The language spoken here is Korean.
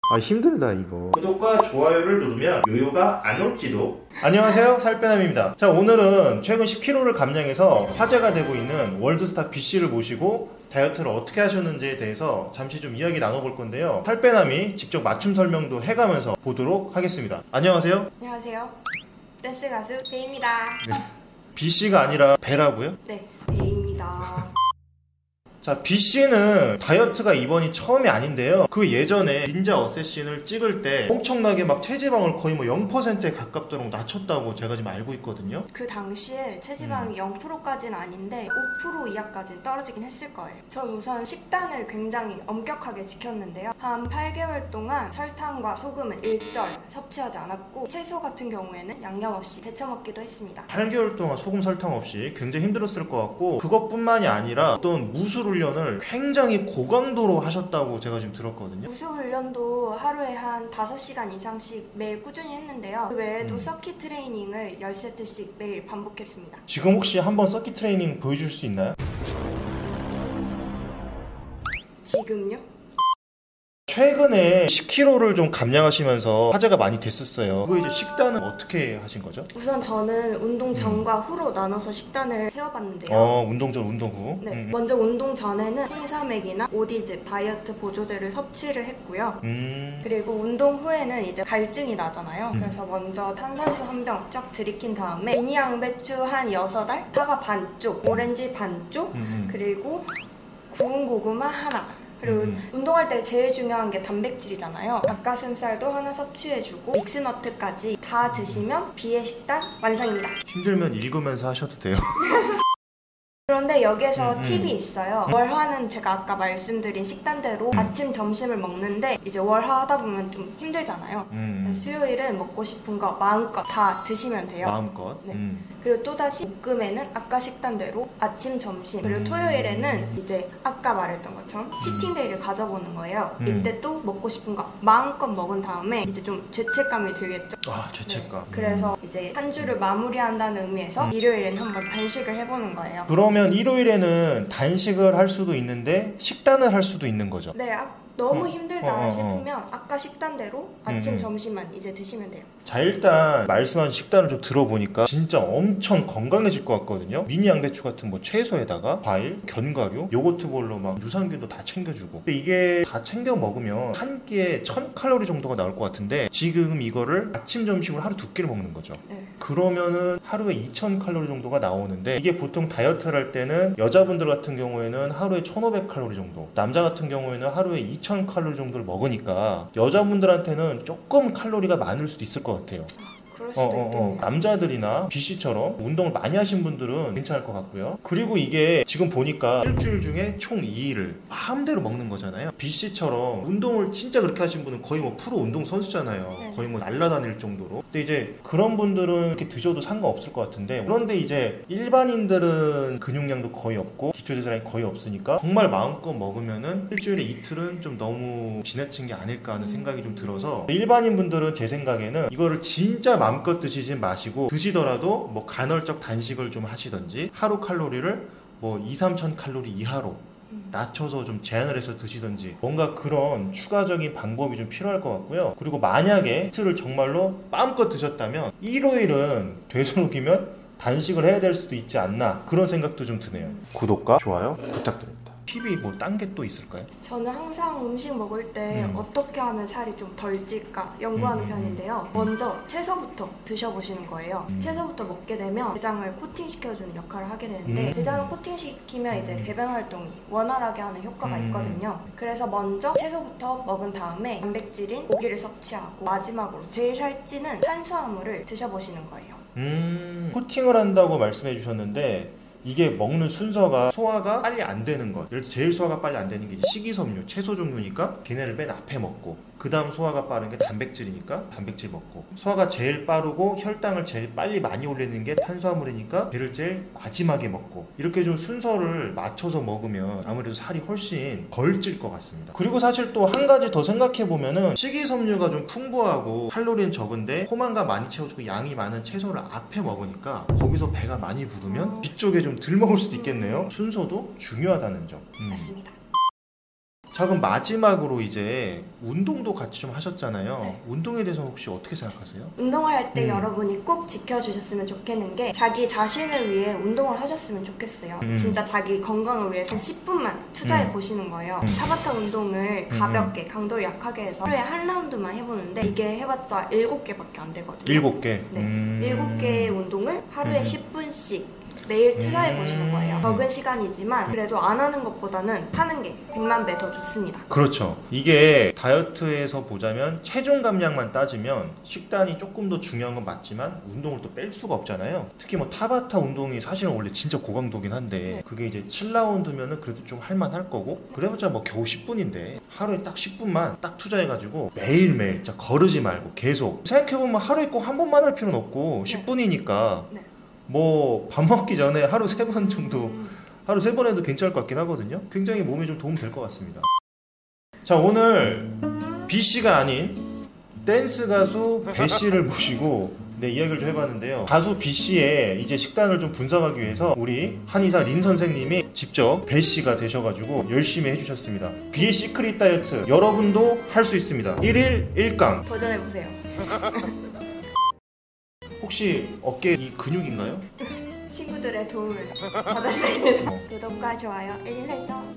아 힘들다 이거. 구독과 좋아요를 누르면 요요가 안 올지도. 안녕하세요, 살빼남입니다. 자, 오늘은 최근 10kg를 감량해서 화제가 되고 있는 월드스타 B씨를 모시고 다이어트를 어떻게 하셨는지에 대해서 잠시 좀 이야기 나눠볼 건데요, 살빼남이 직접 맞춤 설명도 해가면서 보도록 하겠습니다. 안녕하세요. 안녕하세요. 댄스 가수 베이입니다. 네. B씨가 아니라 배라고요? 네, 베이입니다. 자, B씨는 다이어트가 이번이 처음이 아닌데요, 그 예전에 닌자 어쌔신을 찍을 때 엄청나게 막 체지방을 거의 뭐 0%에 가깝도록 낮췄다고 제가 지금 알고 있거든요. 그 당시에 체지방이 0%까지는 아닌데 5% 이하까지는 떨어지긴 했을 거예요. 전 우선 식단을 굉장히 엄격하게 지켰는데요, 한 8개월 동안 설탕과 소금은 일절 섭취하지 않았고 채소 같은 경우에는 양념 없이 데쳐 먹기도 했습니다. 8개월 동안 소금 설탕 없이 굉장히 힘들었을 것 같고, 그것뿐만이 아니라 어떤 무술 훈련을 굉장히 고강도로 하셨다고 제가 지금 들었거든요. 무술 훈련도 하루에 한 5시간 이상씩 매일 꾸준히 했는데요, 그 외에도 서킷 트레이닝을 10세트씩 매일 반복했습니다. 지금 혹시 한번 서킷 트레이닝 보여줄 수 있나요? 지금요? 최근에 10kg를 좀 감량하시면서 화제가 많이 됐었어요. 그 이제 식단은 어떻게 하신 거죠? 우선 저는 운동 전과 후로 나눠서 식단을 세워봤는데요. 운동 전, 운동 후. 네, 먼저 운동 전에는 홍삼액이나 오디즙, 다이어트 보조제를 섭취를 했고요. 그리고 운동 후에는 이제 갈증이 나잖아요. 그래서 먼저 탄산수 한 병 쫙 들이킨 다음에 미니 양배추 한 6알, 사과 반쪽, 오렌지 반쪽, 그리고 구운 고구마 하나. 그리고 운동할 때 제일 중요한 게 단백질이잖아요. 닭가슴살도 하나 섭취해주고 믹스너트까지 다 드시면 비의 식단 완성입니다. 힘들면 읽으면서 하셔도 돼요. 그런데 여기서 팁이 있어요. 월화는 제가 아까 말씀드린 식단대로 아침, 점심을 먹는데 이제 월화 하다 보면 좀 힘들잖아요. 수요일은 먹고 싶은 거 마음껏 다 드시면 돼요. 마음껏. 네. 그리고 또다시 목금에는 아까 식단대로 아침, 점심, 그리고 토요일에는 이제 아까 말했던 것처럼 치팅데이를 가져보는 거예요. 이때 또 먹고 싶은 거 마음껏 먹은 다음에 이제 좀 죄책감이 들겠죠. 아, 죄책감. 네. 그래서 이제 한 주를 마무리한다는 의미에서 일요일에는 한번 단식을 해보는 거예요. 그러면 일요일에는 단식을 할 수도 있는데 식단을 할 수도 있는 거죠? 네, 너무 힘들다 싶으면 아까 식단대로 아침, 점심만 이제 드시면 돼요. 자, 일단 말씀하신 식단을 좀 들어보니까 진짜 엄청 건강해질 것 같거든요. 미니 양배추 같은 뭐 채소에다가 과일, 견과류, 요거트 볼로 막 유산균도 다 챙겨주고. 근데 이게 다 챙겨 먹으면 한 끼에 1000칼로리 정도가 나올 것 같은데 지금 이거를 아침, 점심으로 하루 2끼를 먹는 거죠. 네. 그러면은 하루에 2000칼로리 정도가 나오는데, 이게 보통 다이어트를 할 때는 여자분들 같은 경우에는 하루에 1500칼로리 정도, 남자 같은 경우에는 하루에 2000칼로리 정도를 먹으니까 여자분들한테는 조금 칼로리가 많을 수도 있을 것 같아요. 그럴 수도 있겠네요. 남자들이나 B씨처럼 운동을 많이 하신 분들은 괜찮을 것 같고요. 그리고 이게 지금 보니까 일주일 중에 총 2일을 마음대로 먹는 거잖아요. B씨처럼 운동을 진짜 그렇게 하신 분은 거의 뭐 프로 운동 선수잖아요. 네. 거의 뭐 날아다닐 정도로. 근데 이제 그런 분들은 이렇게 드셔도 상관없을 것 같은데, 그런데 이제 일반인들은 근육량도 거의 없고 기초대사량이 거의 없으니까 정말 마음껏 먹으면은 일주일에 이틀은 좀 너무 지나친 게 아닐까 하는 생각이 좀 들어서, 일반인 분들은 제 생각에는 이거를 진짜 마음껏 드시지 마시고, 드시더라도 뭐 간헐적 단식을 좀 하시던지 하루 칼로리를 뭐 2-3천 칼로리 이하로 낮춰서 좀 제한을 해서 드시던지, 뭔가 그런 추가적인 방법이 좀 필요할 것 같고요. 그리고 만약에 이틀을 정말로 마음껏 드셨다면 일요일은 되도록이면 단식을 해야 될 수도 있지 않나, 그런 생각도 좀 드네요. 구독과 좋아요 부탁드립니다. 팁이 뭐 딴 게 또 있을까요? 저는 항상 음식 먹을 때 어떻게 하면 살이 좀 덜 찔까 연구하는 편인데요. 먼저 채소부터 드셔보시는 거예요. 채소부터 먹게 되면 대장을 코팅시켜주는 역할을 하게 되는데, 대장을 코팅시키면 이제 배변 활동이 원활하게 하는 효과가 있거든요. 그래서 먼저 채소부터 먹은 다음에 단백질인 고기를 섭취하고, 마지막으로 제일 살찌는 탄수화물을 드셔보시는 거예요. 코팅을 한다고 말씀해 주셨는데, 이게 먹는 순서가 소화가 빨리 안 되는 것. 예를 들어 제일 소화가 빨리 안 되는 게 식이섬유, 채소 종류니까 걔네를 맨 앞에 먹고, 그 다음 소화가 빠른 게 단백질이니까 단백질 먹고, 소화가 제일 빠르고 혈당을 제일 빨리 많이 올리는 게 탄수화물이니까 걔를 제일 마지막에 먹고, 이렇게 좀 순서를 맞춰서 먹으면 아무래도 살이 훨씬 덜 찔 것 같습니다. 그리고 사실 또 한 가지 더 생각해 보면은 식이섬유가 좀 풍부하고 칼로리는 적은데 포만감 많이 채워주고 양이 많은 채소를 앞에 먹으니까 거기서 배가 많이 부르면 뒤쪽에 좀 덜 먹을 수도 있겠네요. 순서도 중요하다는 점. 맞습니다. 자, 그럼 마지막으로 이제 운동도 같이 좀 하셨잖아요. 네. 운동에 대해서 혹시 어떻게 생각하세요? 운동을 할 때 여러분이 꼭 지켜주셨으면 좋겠는 게 자기 자신을 위해 운동을 하셨으면 좋겠어요. 진짜 자기 건강을 위해서 10분만 투자해 보시는 거예요. 타바타 운동을 가볍게 강도를 약하게 해서 하루에 한 라운드만 해보는데 이게 해봤자 7개밖에 안 되거든요. 7개? 네. 7개의 운동을 하루에 10분씩 매일 투자해 보시는 거예요. 적은 시간이지만 그래도 안 하는 것보다는 하는 게 100만 배 더 좋습니다. 그렇죠. 이게 다이어트에서 보자면 체중 감량만 따지면 식단이 조금 더 중요한 건 맞지만 운동을 또 뺄 수가 없잖아요. 특히 뭐 타바타 운동이 사실은 원래 진짜 고강도긴 한데 그게 이제 7라운드면은 그래도 좀 할만할 거고, 그래봤자 뭐 겨우 10분인데 하루에 딱 10분만 딱 투자해가지고 매일매일 진짜 거르지 말고 계속 생각해보면 하루에 꼭 한 번만 할 필요는 없고 10분이니까 뭐 밥 먹기 전에 하루 3번 정도, 하루 3번 해도 괜찮을 것 같긴 하거든요. 굉장히 몸에 좀 도움 될 것 같습니다. 자, 오늘 B씨가 아닌 댄스 가수 배씨를 모시고 이야기를 좀 해봤는데요. 가수 B씨의 이제 식단을 좀 분석하기 위해서 우리 한의사 린 선생님이 직접 배씨가 되셔가지고 열심히 해주셨습니다. B의 시크릿 다이어트 여러분도 할 수 있습니다. 1일 1강 도전해보세요. 혹시 어깨 이 근육인가요? 친구들의 도움을 받았습니다. 구독과 좋아요, 알림 설정.